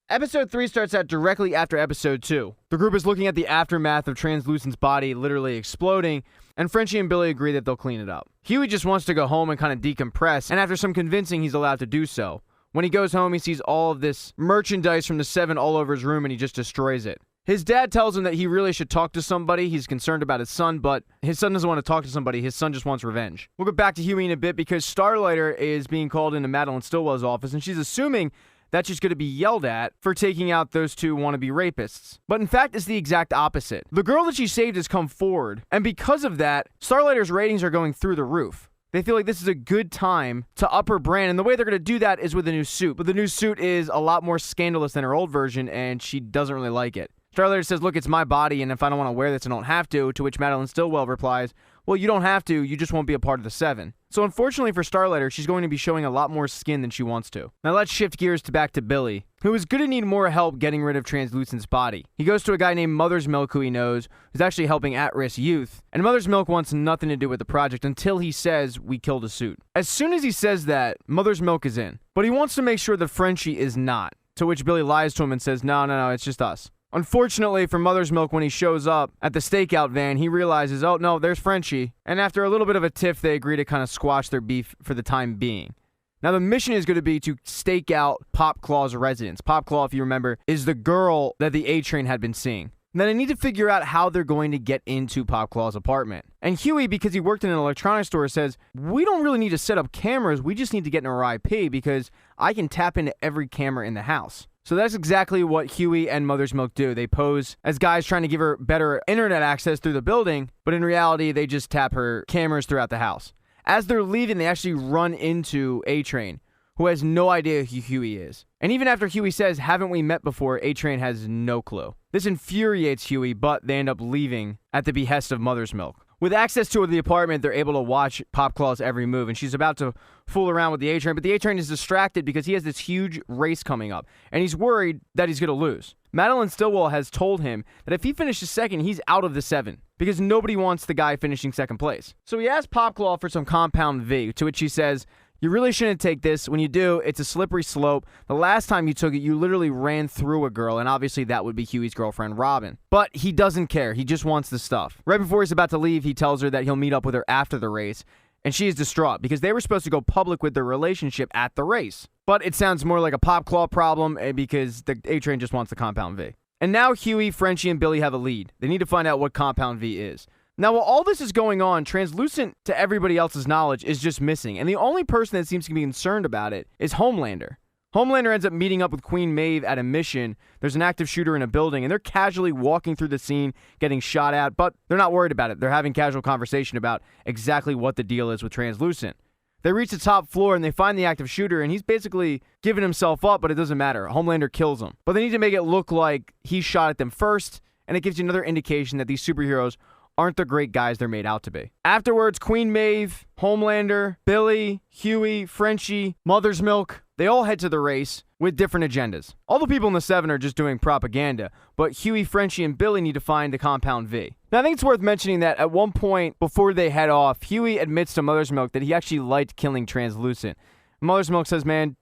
Episode 3 starts out directly after Episode 2. The group is looking at the aftermath of Translucent's body literally exploding, and Frenchie and Billy agree that they'll clean it up. Huey just wants to go home and kind of decompress, and after some convincing, he's allowed to do so. When he goes home, he sees all of this merchandise from the Seven all over his room, and he just destroys it. His dad tells him that he really should talk to somebody. He's concerned about his son, but his son doesn't want to talk to somebody. His son just wants revenge. We'll get back to Huey in a bit because Starlighter is being called into Madeline Stillwell's office, and she's assuming that she's going to be yelled at for taking out those two wannabe rapists. But in fact, it's the exact opposite. The girl that she saved has come forward, and because of that, Starlighter's ratings are going through the roof. They feel like this is a good time to up her brand, and the way they're going to do that is with a new suit. But the new suit is a lot more scandalous than her old version, and she doesn't really like it. Starlighter says, look, it's my body, and if I don't want to wear this, I don't have to which Madeline Stillwell replies, well, you don't have to, you just won't be a part of the Seven. So unfortunately for Starlighter, she's going to be showing a lot more skin than she wants to. Now let's shift gears back to Billy, who is going to need more help getting rid of Translucent's body. He goes to a guy named Mother's Milk who he knows, who's actually helping at-risk youth, and Mother's Milk wants nothing to do with the project until he says, we killed a suit. As soon as he says that, Mother's Milk is in, but he wants to make sure that Frenchie is not, to which Billy lies to him and says, no, it's just us. Unfortunately for Mother's Milk, when he shows up at the stakeout van, he realizes, oh no, there's Frenchie. And after a little bit of a tiff, they agree to kind of squash their beef for the time being. Now the mission is going to be to stake out Popclaw's residence. Popclaw, if you remember, is the girl that the A-Train had been seeing. And then I need to figure out how they're going to get into Popclaw's apartment. And Huey, because he worked in an electronics store, says, we don't really need to set up cameras, we just need to get in our IP because I can tap into every camera in the house. So that's exactly what Huey and Mother's Milk do. They pose as guys trying to give her better internet access through the building, but in reality, they just tap her cameras throughout the house. As they're leaving, they actually run into A-Train, who has no idea who Huey is. And even after Huey says, haven't we met before, A-Train has no clue. This infuriates Huey, but they end up leaving at the behest of Mother's Milk. With access to the apartment, they're able to watch Popclaw's every move, and she's about to fool around with the A-Train, but the A-Train is distracted because he has this huge race coming up, and he's worried that he's going to lose. Madeline Stillwell has told him that if he finishes second, he's out of the Seven, because nobody wants the guy finishing second place. So he asks Popclaw for some Compound V, to which she says, you really shouldn't take this. When you do, it's a slippery slope. The last time you took it, you literally ran through a girl, and obviously that would be Huey's girlfriend, Robin. But he doesn't care. He just wants the stuff. Right before he's about to leave, he tells her that he'll meet up with her after the race, and she is distraught because they were supposed to go public with their relationship at the race. But it sounds more like a Popclaw problem because the A-Train just wants the Compound V. And now Huey, Frenchie, and Billy have a lead. They need to find out what Compound V is. Now, while all this is going on, Translucent, to everybody else's knowledge, is just missing. And the only person that seems to be concerned about it is Homelander. Homelander ends up meeting up with Queen Maeve at a mission. There's an active shooter in a building, and they're casually walking through the scene, getting shot at, but they're not worried about it. They're having casual conversation about exactly what the deal is with Translucent. They reach the top floor, and they find the active shooter, and he's basically giving himself up, but it doesn't matter. Homelander kills him. But they need to make it look like he shot at them first, and it gives you another indication that these superheroes aren't the great guys they're made out to be. Afterwards, Queen Maeve, Homelander, Billy, Huey, Frenchie, Mother's Milk, they all head to the race with different agendas. All the people in the Seven are just doing propaganda, but Huey, Frenchie, and Billy need to find the Compound V. Now, I think it's worth mentioning that at one point before they head off, Huey admits to Mother's Milk that he actually liked killing Translucent. Mother's Milk says, man,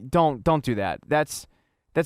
don't do that. That's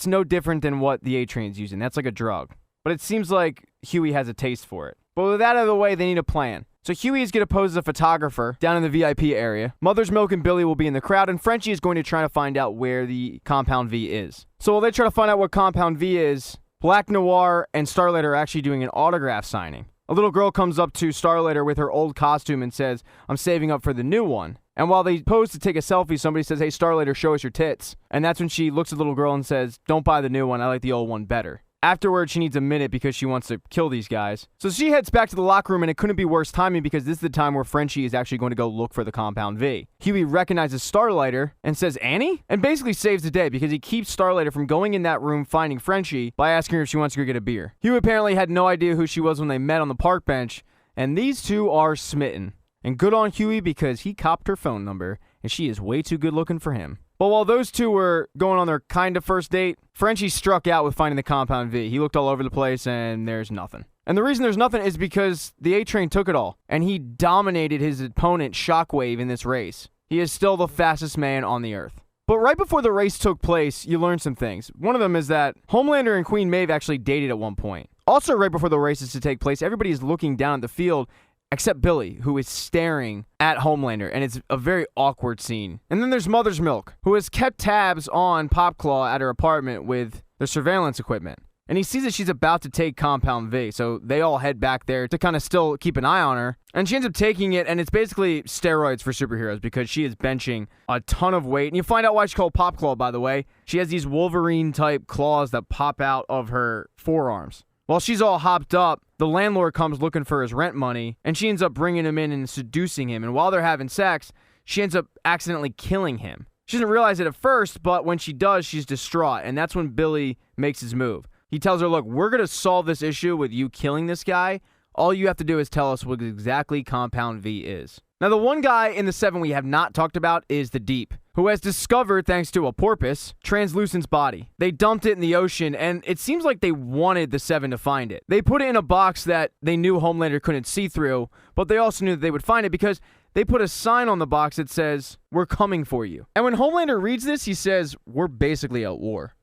no different than what the A-Train's using. That's like a drug. But it seems like Huey has a taste for it. But with that out of the way, they need a plan. So Huey is going to pose as a photographer down in the VIP area. Mother's Milk and Billy will be in the crowd, and Frenchie is going to try to find out where the Compound V is. So while they try to find out what Compound V is, Black Noir and Starlighter are actually doing an autograph signing. A little girl comes up to Starlighter with her old costume and says, I'm saving up for the new one. And while they pose to take a selfie, somebody says, hey, Starlighter, show us your tits. And that's when she looks at the little girl and says, don't buy the new one, I like the old one better. Afterwards, she needs a minute because she wants to kill these guys. So she heads back to the locker room, and it couldn't be worse timing because this is the time where Frenchie is actually going to go look for the Compound V. Huey recognizes Starlighter and says, Annie? And basically saves the day because he keeps Starlighter from going in that room finding Frenchie by asking her if she wants to go get a beer. Huey apparently had no idea who she was when they met on the park bench, and these two are smitten. And good on Huey because he copped her phone number, and she is way too good looking for him. But while those two were going on their kind of first date, Frenchie struck out with finding the Compound V. He looked all over the place, and there's nothing. And the reason there's nothing is because the A-Train took it all, and he dominated his opponent, Shockwave, in this race. He is still the fastest man on the earth. But right before the race took place, you learn some things. One of them is that Homelander and Queen Maeve actually dated at one point. Also, right before the race is to take place, everybody is looking down at the field except Billy, who is staring at Homelander, and it's a very awkward scene. And then there's Mother's Milk, who has kept tabs on Popclaw at her apartment with their surveillance equipment. And he sees that she's about to take Compound V, so they all head back there to kind of still keep an eye on her. And she ends up taking it, and it's basically steroids for superheroes because she is benching a ton of weight. And you find out why she's called Popclaw, by the way. She has these Wolverine-type claws that pop out of her forearms. While she's all hopped up, the landlord comes looking for his rent money, and she ends up bringing him in and seducing him. And while they're having sex, she ends up accidentally killing him. She doesn't realize it at first, but when she does, she's distraught, and that's when Billy makes his move. He tells her, look, we're going to solve this issue with you killing this guy. All you have to do is tell us what exactly Compound V is. Now, the one guy in the 7 we have not talked about is the Deep, who has discovered, thanks to a porpoise, Translucent's body. They dumped it in the ocean, and it seems like they wanted the 7 to find it. They put it in a box that they knew Homelander couldn't see through, but they also knew that they would find it because they put a sign on the box that says, we're coming for you. And when Homelander reads this, he says, we're basically at war.